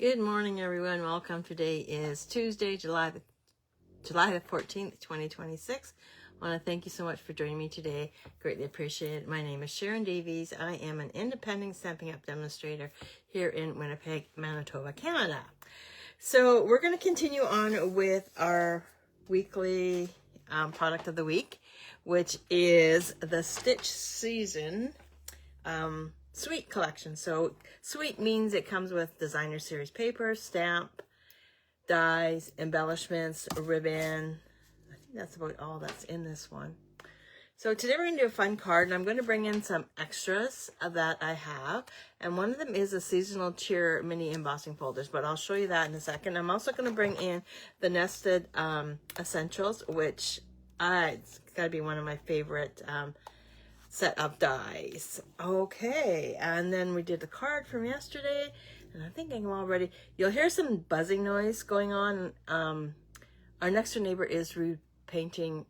Good morning, everyone. Welcome. Today is Tuesday, July the 14th, 2026. I want to thank you so much for joining me today. Greatly appreciate it. My name is Sharon Davies. I am an independent Stampin' Up demonstrator here in Winnipeg, Manitoba, Canada. So we're going to continue on with our weekly product of the week, which is the Stitch Season Sweet collection. So sweet means it comes with designer series paper, stamp, dies, embellishments, ribbon. I think that's about all that's in this one. So today we're going to do a fun card, and I'm going to bring in some extras that I have. And one of them is a seasonal cheer mini embossing folders, but I'll show you that in a second. I'm also going to bring in the nested essentials, which it's got to be one of my favorite set of dies. Okay, and then we did the card from yesterday, and I think I'm all ready. You'll hear some buzzing noise going on. Our next door neighbor is repainting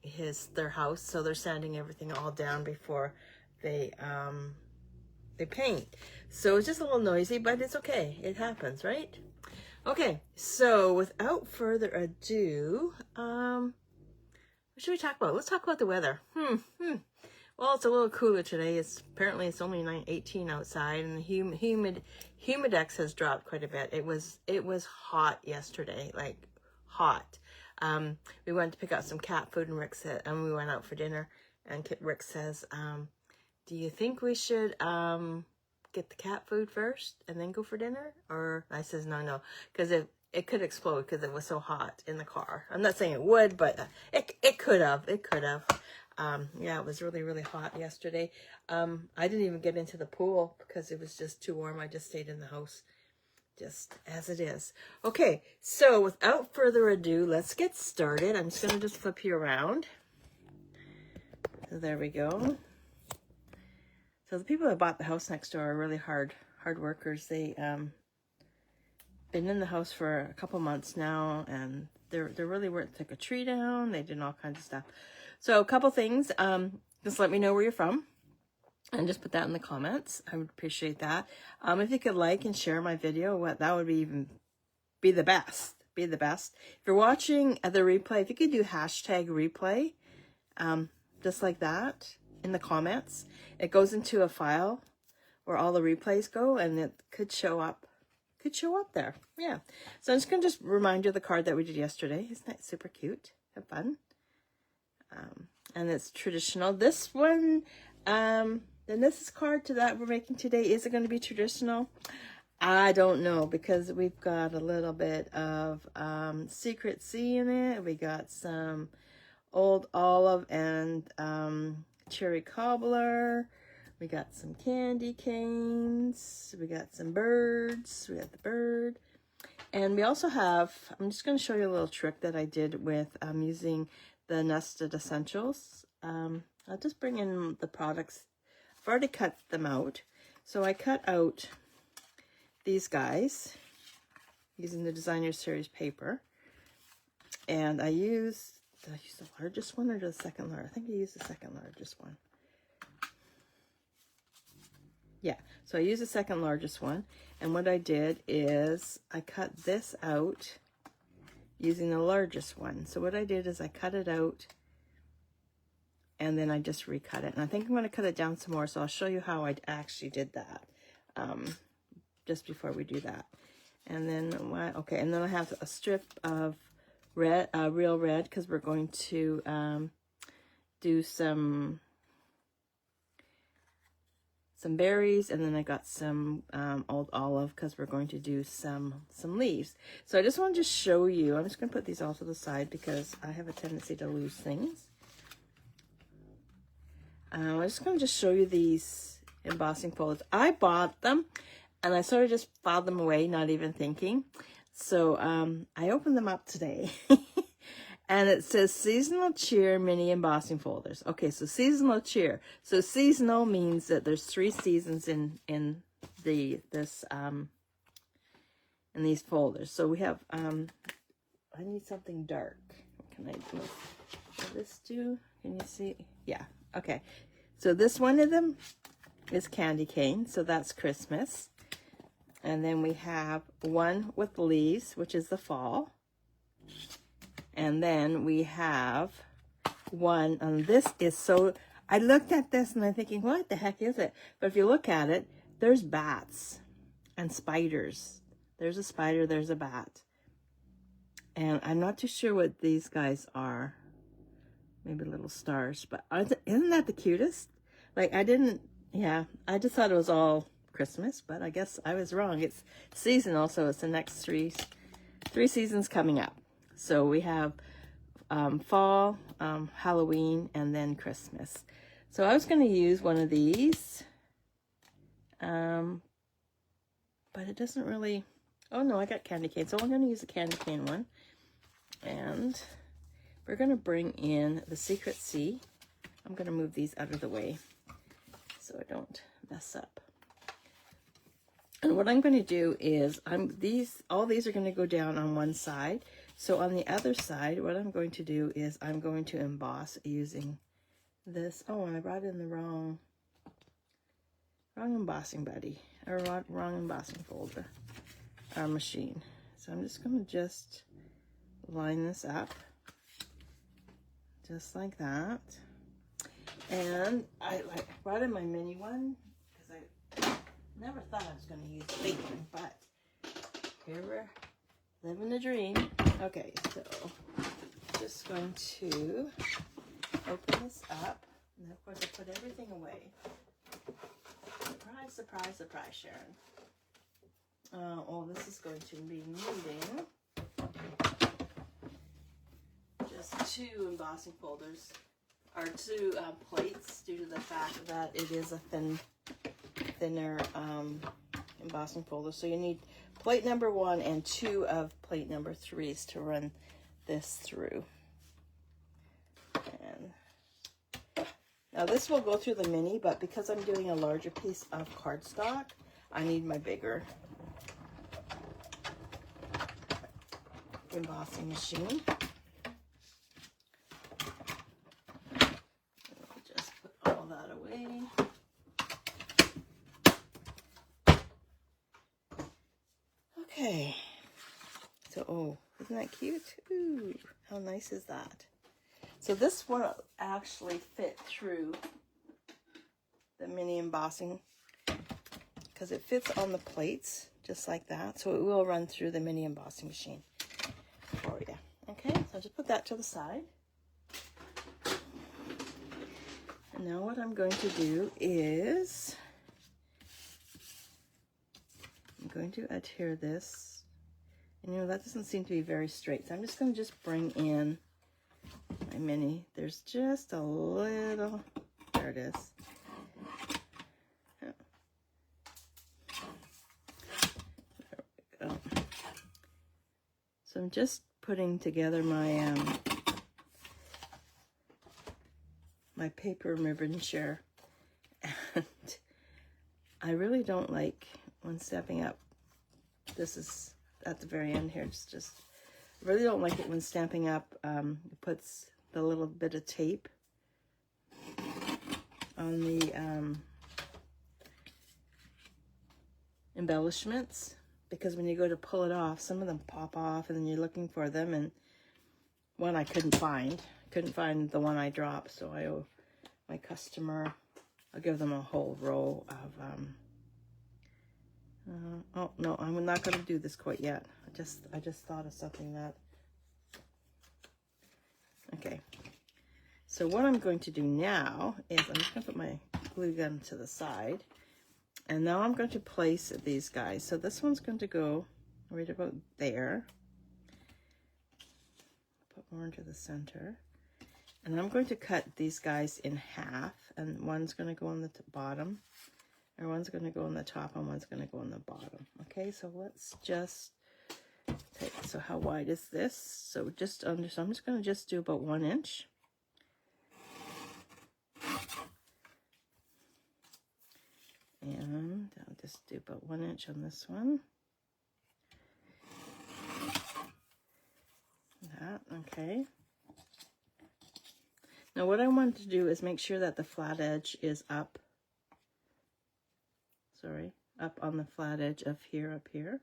their house, so they're sanding everything all down before they paint. So it's just a little noisy, but it's okay. It happens, right? Okay, so without further ado, what should we talk about? Let's talk about the weather. Well, it's a little cooler today. Apparently it's only 18 outside, and the humidex has dropped quite a bit. It was hot yesterday, like hot. We went to pick up some cat food, and Rick said, and we went out for dinner, and Rick says, "Do you think we should get the cat food first and then go for dinner?" Or I says, "No, because it could explode because it was so hot in the car." I'm not saying it would, but it could have. It could have. Yeah, it was really, really hot yesterday. I didn't even get into the pool because it was just too warm. I just stayed in the house, just as it is. Okay, so without further ado, let's get started. I'm just going to just flip you around. So there we go. So the people that bought the house next door are really hard workers. They been in the house for a couple months now, and they're really working. Took a tree down. They did all kinds of stuff. So a couple things, just let me know where you're from and just put that in the comments. I would appreciate that. If you could like and share my video, that would be the best. Be the best. If you're watching the replay, if you could do hashtag replay, just like that in the comments, it goes into a file where all the replays go, and it could show up there. Yeah. So I'm just going to remind you of the card that we did yesterday. Isn't that super cute? Have fun. And it's traditional. This one, the this card that we're making today, is it going to be traditional? I don't know, because we've got a little bit of Secret Sea in it. We got some old olive and cherry cobbler. We got some candy canes. We got some birds. We got the bird. And we also have, I'm just going to show you a little trick that I did with using the nested essentials. I'll just bring in the products. I've already cut them out. So I cut out these guys using the designer series paper. And did I use the largest one or the second largest? I think I used the second largest one. Yeah, so I used the second largest one. And what I did is I cut this out using the largest one. So what I did is I cut it out, and then I just recut it. And I think I'm going to cut it down some more, so I'll show you how I actually did that just before we do that. And then, okay, and then I have a strip of red, real red, because we're going to do some berries, and then I got some old olive because we're going to do some leaves. So I just wanted to show you. I'm just going to put these all to the side because I have a tendency to lose things. I'm just going to show you these embossing folders. I bought them, and I sort of just filed them away, not even thinking. So I opened them up today. And it says Seasonal Cheer Mini Embossing Folders. Okay, so seasonal cheer. So seasonal means that there's 3 seasons in these folders. So we have I need something dark. What can I do? What this do? Can you see? Yeah. Okay. So this one of them is candy cane. So that's Christmas. And then we have one with leaves, which is the fall. And then we have one, and this is so, I looked at this and I'm thinking, what the heck is it? But if you look at it, there's bats and spiders. There's a spider, there's a bat. And I'm not too sure what these guys are. Maybe little stars, but isn't that the cutest? Like, I just thought it was all Christmas, but I guess I was wrong. It's seasonal, so it's the next three seasons coming up. So we have fall, Halloween, and then Christmas. So I was going to use one of these, but it doesn't really, oh no, I got candy cane. So I'm going to use the candy cane one. And we're going to bring in the Secret Sea. I'm going to move these out of the way so I don't mess up. And what I'm going to do is, all these are going to go down on one side. So on the other side, what I'm going to do is I'm going to emboss using this. Oh, and I brought in the wrong embossing buddy, or wrong embossing folder, our machine. So I'm just going to line this up, just like that. And I brought in my mini one, because I never thought I was going to use a big one, but here we're living the dream. Okay, so just going to open this up, and of course I put everything away. Surprise, surprise, surprise, Sharon. Oh, this is going to be needing just 2 embossing folders, or 2 plates, due to the fact that it is a thinner embossing folder. So you need plate number 1 and 2 of plate number 3s to run this through. And now this will go through the mini, but because I'm doing a larger piece of cardstock, I need my bigger embossing machine. Just put all that away. Okay, so, oh, isn't that cute? Ooh, how nice is that? So this one actually fit through the mini embossing, because it fits on the plates, just like that. So it will run through the mini embossing machine for you. Okay, so I'll just put that to the side. And now what I'm going to do is, I'm going to adhere this, and you know, that doesn't seem to be very straight, so I'm just going to bring in my mini. There's just a little, there it is. Yeah. There we go. So I'm just putting together my my paper ribbon share, and I really don't like when Stampin' Up, this is at the very end here, it's just, I really don't like it when Stampin' Up puts the little bit of tape on the embellishments, because when you go to pull it off, some of them pop off, and then you're looking for them, and one I couldn't find the one I dropped, so I owe my customer, I'll give them a whole row of oh no, I'm not going to do this quite yet. I just thought of something that, okay. So what I'm going to do now is I'm just going to put my glue gun to the side, and now I'm going to place these guys. So this one's going to go right about there. Put more into the center, and I'm going to cut these guys in half, and one's going to go on the bottom. And one's going to go on the top, and one's going to go on the bottom. Okay, so let's just take, so how wide is this? So just under, so I'm just going to do about 1 inch. And I'll just do about 1 inch on this one. That, okay. Now what I want to do is make sure that the flat edge is up. Sorry, up on the flat edge of here, up here.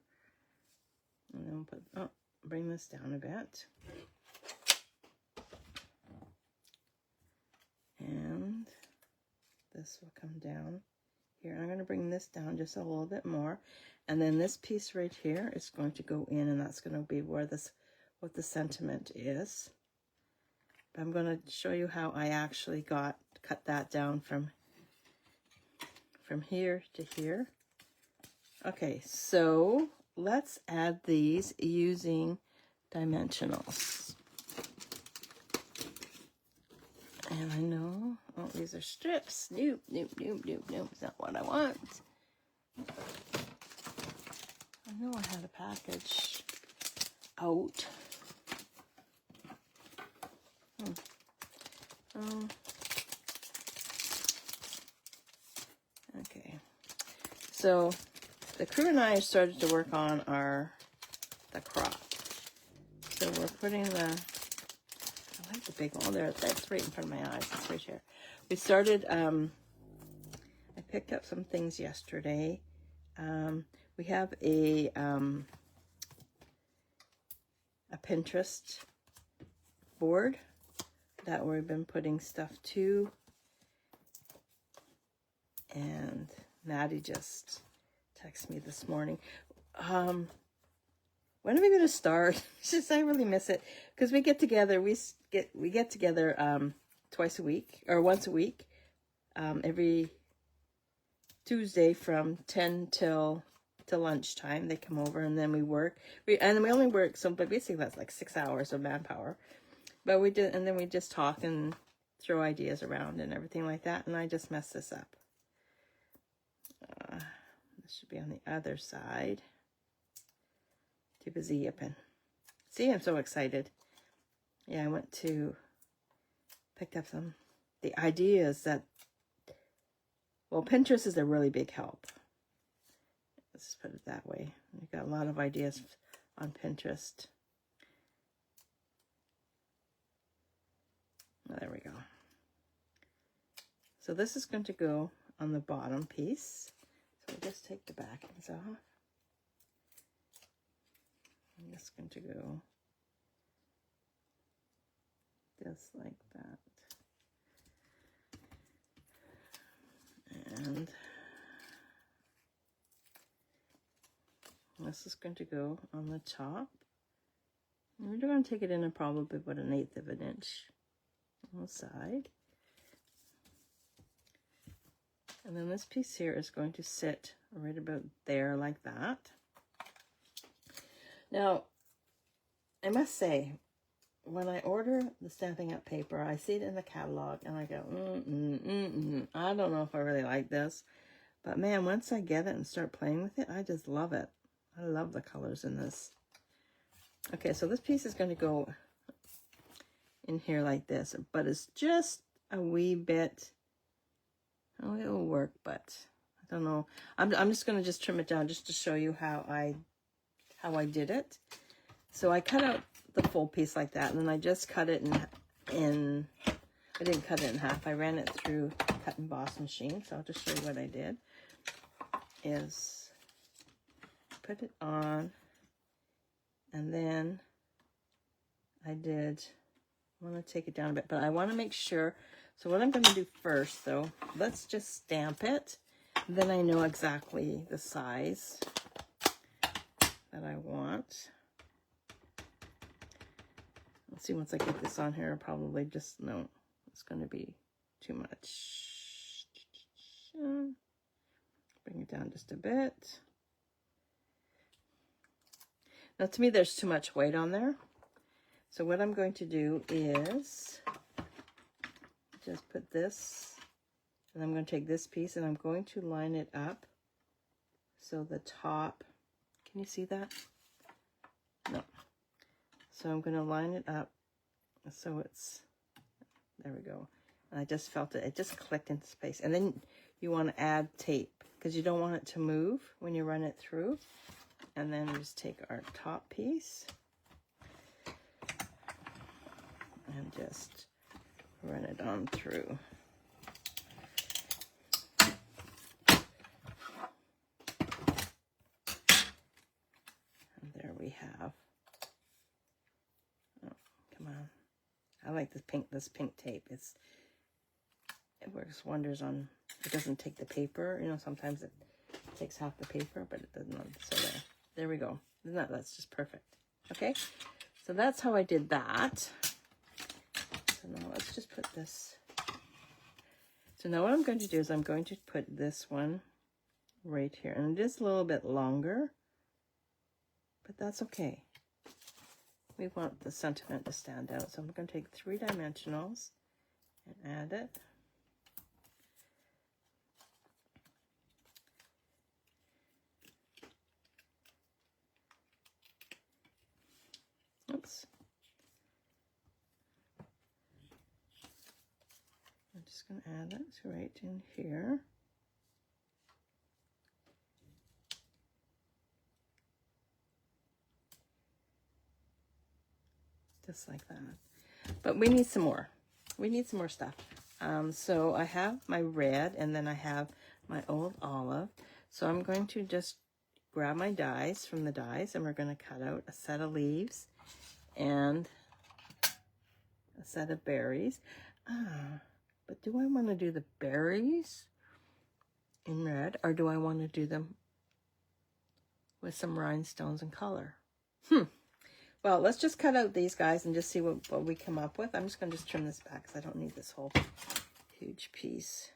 And then we'll put, oh, bring this down a bit. And this will come down here. I'm going to bring this down just a little bit more. And then this piece right here is going to go in, and that's going to be where this, what the sentiment is. But I'm going to show you how I actually cut that down from here to here. Okay, so let's add these using dimensionals. And I know, oh, these are strips. Nope, nope, nope, nope, nope. It's not what I want. I know I had a package out. Okay. So the crew and I started to work on the crop. So we're putting the, I like the big one there. That's right in front of my eyes. It's right here. We started, I picked up some things yesterday. We have a Pinterest board that we've been putting stuff to. And Maddie just texted me this morning. When are we going to start? Just, I really miss it, because we get together. We get together twice a week, or once a week, every Tuesday from 10 till lunchtime. They come over and then we work. And we only work, so but basically that's like 6 hours of manpower. But we did, and then we just talk and throw ideas around and everything like that. And I just messed this up. This should be on the other side. Too busy yipping. See, I'm so excited. Yeah, I went to pick up the ideas that, well, Pinterest is a really big help. Let's put it that way. We've got a lot of ideas on Pinterest. Oh, there we go. So this is going to go on the bottom piece. So we'll just take the backings off. I'm just going to go just like that. And this is going to go on the top. And we're going to take it in probably about 1/8 of an inch on the side. And then this piece here is going to sit right about there like that. Now, I must say, when I order the Stampin' Up paper, I see it in the catalog and I go, I don't know if I really like this. But man, once I get it and start playing with it, I just love it. I love the colors in this. Okay, so this piece is going to go in here like this, but it's just a wee bit. Oh, it'll work, but I don't know. I'm just going to just trim it down just to show you how I did it. So I cut out the full piece like that, and then I just cut it in I didn't cut it in half. I ran it through cut and emboss machine. So I'll just show you what I did. Is put it on, and then I want to take it down a bit, but I want to make sure. So what I'm going to do first, though, let's just stamp it. Then I know exactly the size that I want. Let's see, once I get this on here, I'll probably just, no, it's going to be too much. Bring it down just a bit. Now, to me, there's too much weight on there. So what I'm going to do is just put this, and I'm going to take this piece and I'm going to line it up so the top, can you see that? No. So I'm going to line it up so it's, there we go. And I just felt it just clicked into space. And then you want to add tape because you don't want it to move when you run it through. And then we just take our top piece and just run it on through. There we have. Oh, come on. I like this pink tape. It works wonders on, it doesn't take the paper. You know, sometimes it takes half the paper, but it doesn't. So there we go. That's just perfect. Okay, so that's how I did that. So now let's just put this. So now what I'm going to do is I'm going to put this one right here, and it is a little bit longer, but that's okay. We want the sentiment to stand out. So I'm going to take 3 dimensionals and add it. Oops. I'm just going to add it right in here. Just like that. But we need some more. We need some more stuff. So I have my red, and then I have my old olive. So I'm going to just grab my dies from the dies, and we're going to cut out a set of leaves and a set of berries. But do I want to do the berries in red, or do I want to do them with some rhinestones and color? Well, let's just cut out these guys and just see what we come up with. I'm just going to trim this back because I don't need this whole huge piece.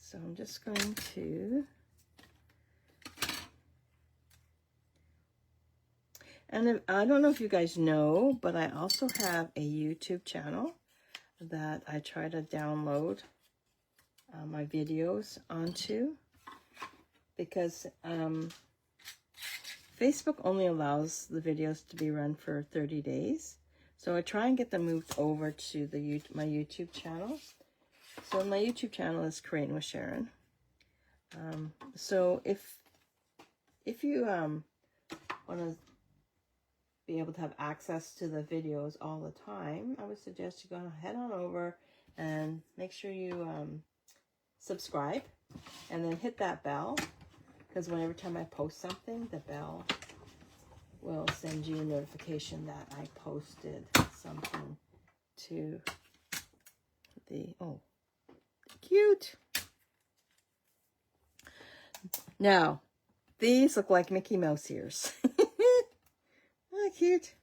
So I'm just going to... And I don't know if you guys know, but I also have a YouTube channel that I try to download my videos onto, because Facebook only allows the videos to be run for 30 days. So I try and get them moved over to my YouTube channel. So my YouTube channel is Creating with Sharon. So if you want to be able to have access to the videos all the time, I would suggest you go head on over and make sure you subscribe, and then hit that bell, because whenever time I post something, the bell will send you a notification that I posted something to the, oh, cute. Now, these look like Mickey Mouse ears. Oh, cute.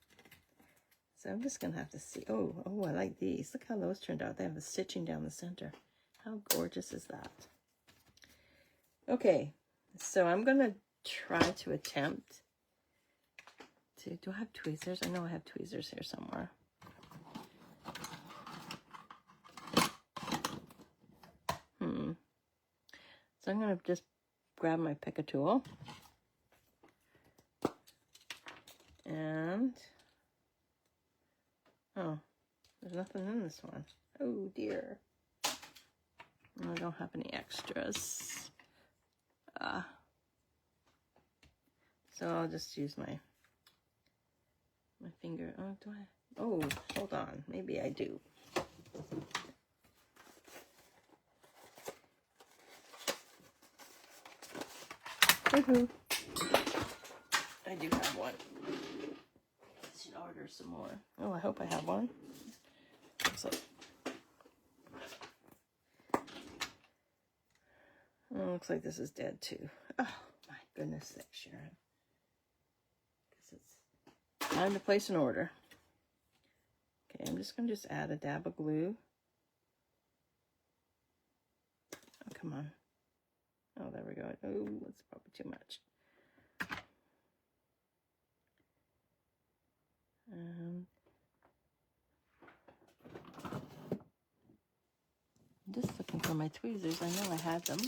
So I'm just going to have to see. Oh, I like these. Look how those turned out. They have the stitching down the center. How gorgeous is that? Okay, so I'm going to try to attempt to... Do I have tweezers? I know I have tweezers here somewhere. So I'm going to just grab my pick a tool. And... oh, there's nothing in this one. Oh, dear. I don't have any extras. So I'll just use my finger. Oh, do I? Oh, hold on. Maybe I do. Woohoo! I do have one. I should order some more. Oh, I hope I have one. So, oh, looks like this is dead too. Oh, my goodness sake, Sharon. Guess it's time to place an order. Okay, I'm just going to add a dab of glue. Oh, come on. Oh, there we go. Oh, that's probably too much. I'm just looking for my tweezers. I know I had them.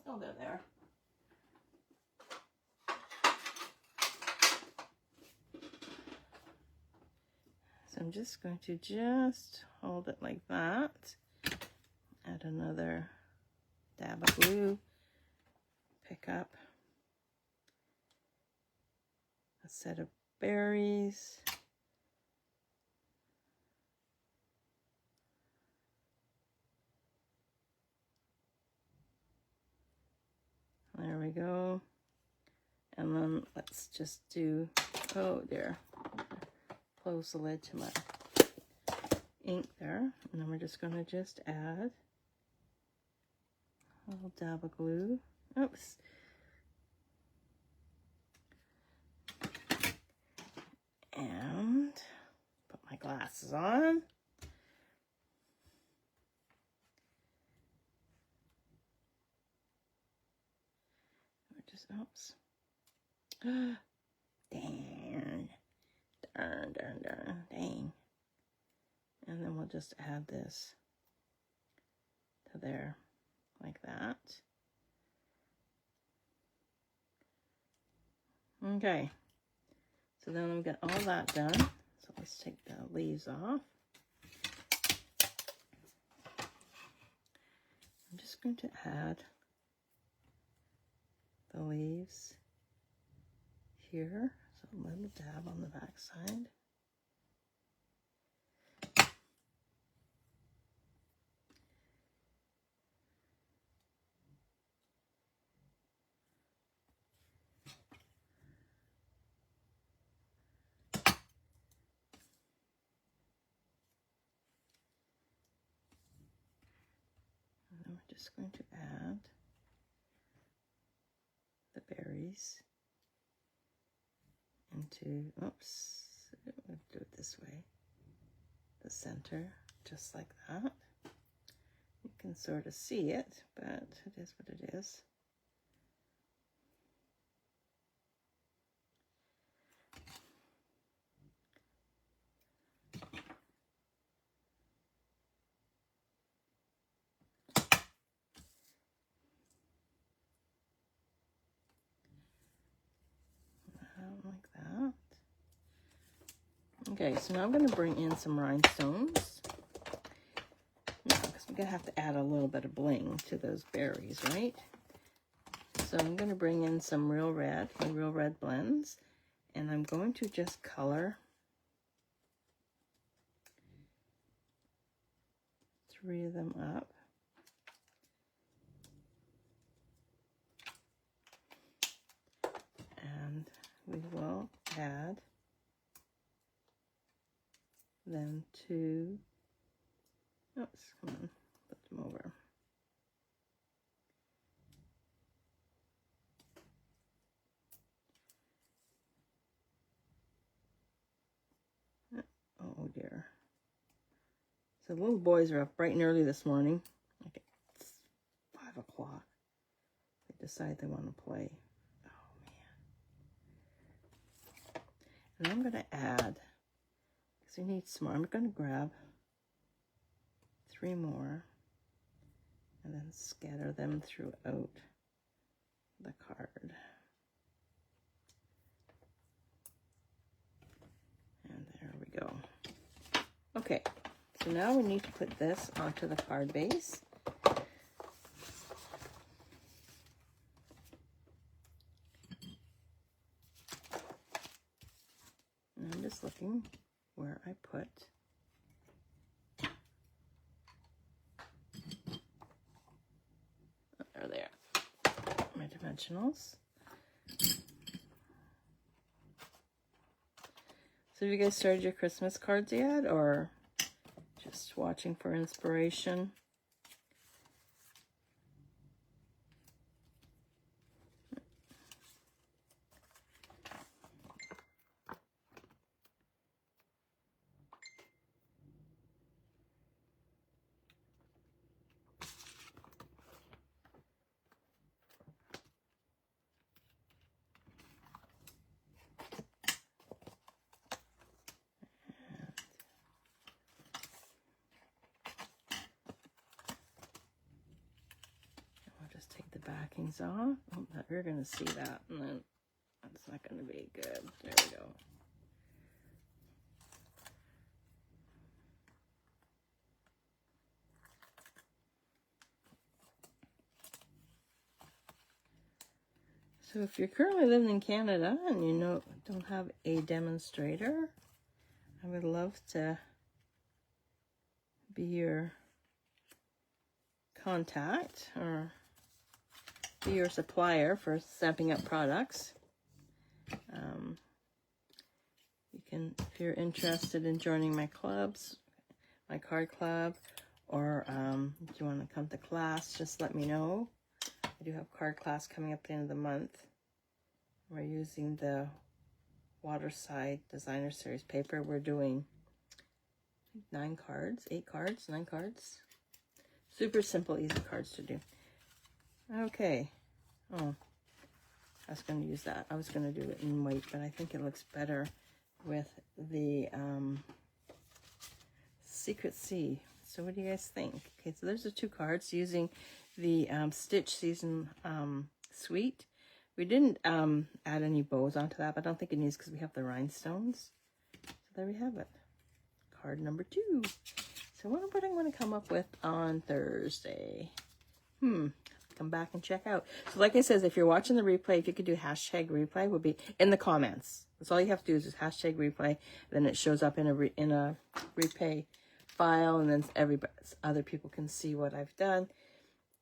Oh, they're there. So I'm just going to hold it like that. Add another dab of glue. pick up a set of berries. There we go. And then let's just do, oh there, close the lid to my ink there. And then we're just going to just add a little dab of glue. Oops. And put my glasses on. Oops. Dang. Dang. And then we'll just add this to there, like that. Okay. So then we've got all that done. So let's take the leaves off. I'm just going to add the leaves here, so a little dab on the back side. And then we're just going to add the berries into, oops, we'll do it this way, the center, just like that. You can sort of see it, but it is what it is. Like that. Okay, so now I'm going to bring in some rhinestones. Because we're going to have to add a little bit of bling to those berries, right? So I'm going to bring in some real red, my real red blends, and I'm going to just color 3 of them up. And we will add them to, oops, come on, put them over. Oh dear. So the little boys are up bright and early this morning. Like it's 5 o'clock. They decide they want to play. And I'm going to add, because we need some more, I'm going to grab 3 more and then scatter them throughout the card. And there we go. Okay, so now we need to put this onto the card base. And I'm just looking where I put there, my dimensionals. So have you guys started your Christmas cards yet, or just watching for inspiration? Backings off. Oh, you're going to see that, and then that's not going to be good. There we go. So if you're currently living in Canada and you don't have a demonstrator, I would love to be your contact or be your supplier for Stampin' Up products. You can, if you're interested in joining my clubs, my card club, or if you want to come to class, just let me know. I do have card class coming up at the end of the month. We're using the Waterside Designer Series paper. We're doing 9 cards, 8 cards, 9 cards. Super simple, easy cards to do. Okay. Oh, I was going to use that. I was going to do it in white, but I think it looks better with the Secret Sea. So what do you guys think? Okay, so there's the 2 cards using the Stitch Season Suite. We didn't add any bows onto that, but I don't think it needs because we have the rhinestones. So there we have it. Card number 2. So I wonder what I'm going to come up with on Thursday. Come back and check out. So like I said, if you're watching the replay, if you could do hashtag replay, would be in the comments. That's all you have to do is just hashtag replay. Then it shows up in a replay file, and then other people can see what I've done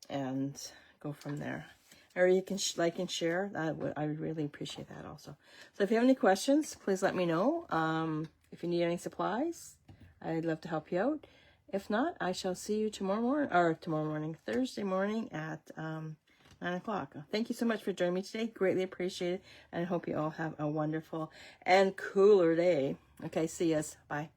and go from there. Or you can like and share. I would really appreciate that also. So if you have any questions, please let me know. If you need any supplies, I'd love to help you out. If not, I shall see you tomorrow morning, Thursday morning at 9 o'clock. Thank you so much for joining me today. Greatly appreciate it. And I hope you all have a wonderful and cooler day. Okay, see yous. Bye.